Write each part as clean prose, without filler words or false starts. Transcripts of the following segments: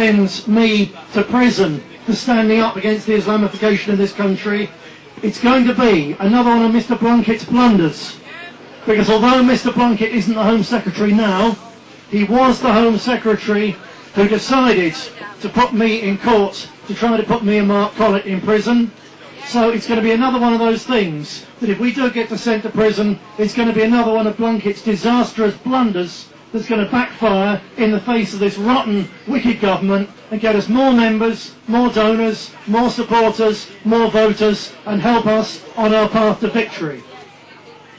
sends me to prison for standing up against the Islamification of this country, it's going to be another one of Mr Blunkett's blunders. Because although Mr Blunkett isn't the Home Secretary now, he was the Home Secretary who decided to put me in court to try to put me and Mark Collett in prison. So it's going to be another one of those things that if we do get sent to prison, it's going to be another one of Blunkett's disastrous blunders that's going to backfire in the face of this rotten, wicked government and get us more members, more donors, more supporters, more voters, and help us on our path to victory.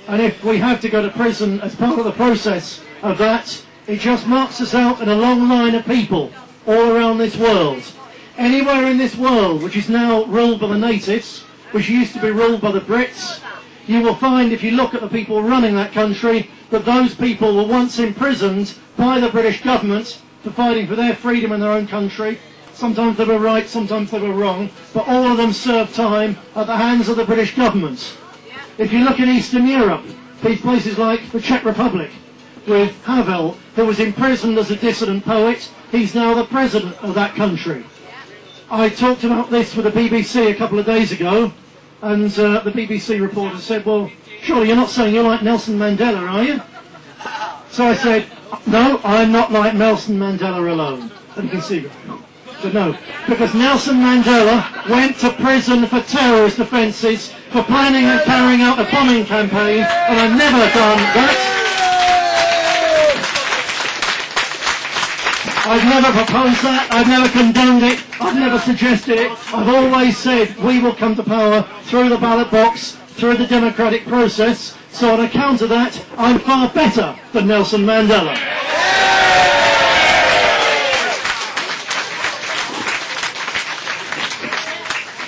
And if we have to go to prison as part of the process of that, it just marks us out in a long line of people all around this world. Anywhere in this world which is now ruled by the natives, which used to be ruled by the Brits, you will find, if you look at the people running that country, that those people were once imprisoned by the British government for fighting for their freedom in their own country. Sometimes they were right, sometimes they were wrong, but all of them served time at the hands of the British government. If you look in Eastern Europe, these places like the Czech Republic, with Havel, who was imprisoned as a dissident poet, he's now the president of that country. I talked about this with the BBC a couple of days ago, and the BBC reporter said, well, surely you're not saying you're like Nelson Mandela, are you? So I said, no, I'm not like Nelson Mandela alone. And you can see that. So no, because Nelson Mandela went to prison for terrorist offences, for planning and carrying out a bombing campaign, and I've never done that. I've never proposed that, I've never condoned it, I've never suggested it. I've always said we will come to power through the ballot box, through the democratic process. So on account of that, I'm far better than Nelson Mandela.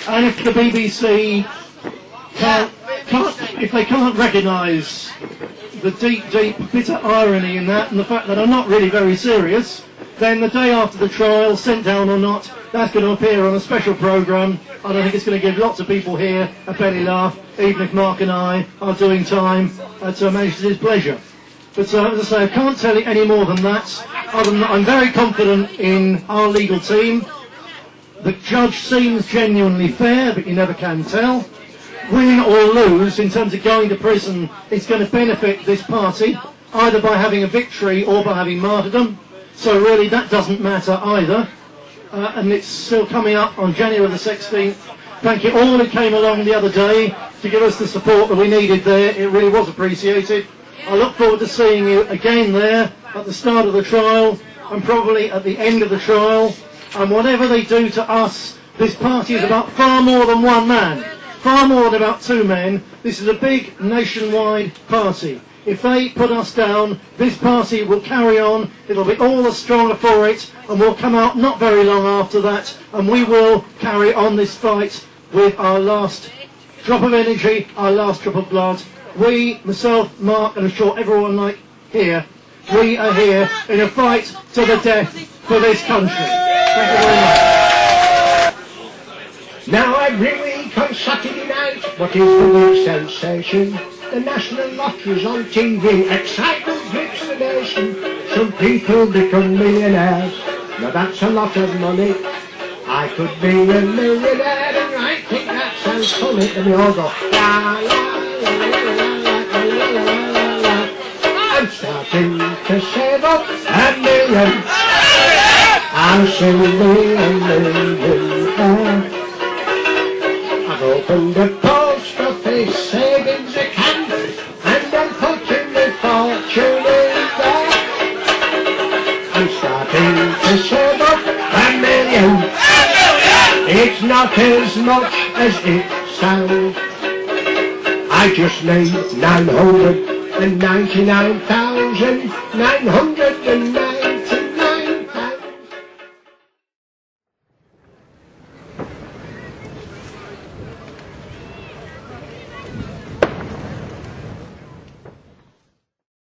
And if the BBC if they can't recognise the deep, bitter irony in that, and the fact that I'm not really very serious, then the day after the trial, sent down or not, that's going to appear on a special programme. I don't think it's going to give lots of people here a belly laugh, even if Mark and I are doing time at Her Majesty's pleasure. But as I say, I can't tell you any more than that, other than that I'm very confident in our legal team. The judge seems genuinely fair, but you never can tell. Win or lose, in terms of going to prison, it's going to benefit this party, either by having a victory or by having martyrdom. So really that doesn't matter either. And it's still coming up on January the 16th. Thank you all who came along the other day to give us the support that we needed there. It really was appreciated. I look forward to seeing you again there at the start of the trial and probably at the end of the trial. And whatever they do to us, this party is about far more than one man, far more than about two men. This is a big nationwide party. If they put us down, this party will carry on, it'll be all the stronger for it, and we'll come out not very long after that, and we will carry on this fight with our last drop of energy, our last drop of blood. We, myself, Mark, and I'm sure everyone like here, we are here in a fight to the death for this country. Thank you very much. Now every week on Saturday night, what is the new sensation? The National Lottery's on TV, excitement grips the nation. Some people become millionaires, now that's a lot of money. I could be a millionaire and I think that sounds funny. And we all go, la la la la la la la la. I'm starting to save up a million. I'll soon be a millionaire. I've opened a post office savings account and I'm putting my fortune in there. I'm starting to save up a million. It's not as much as it sounds. I just need 999,999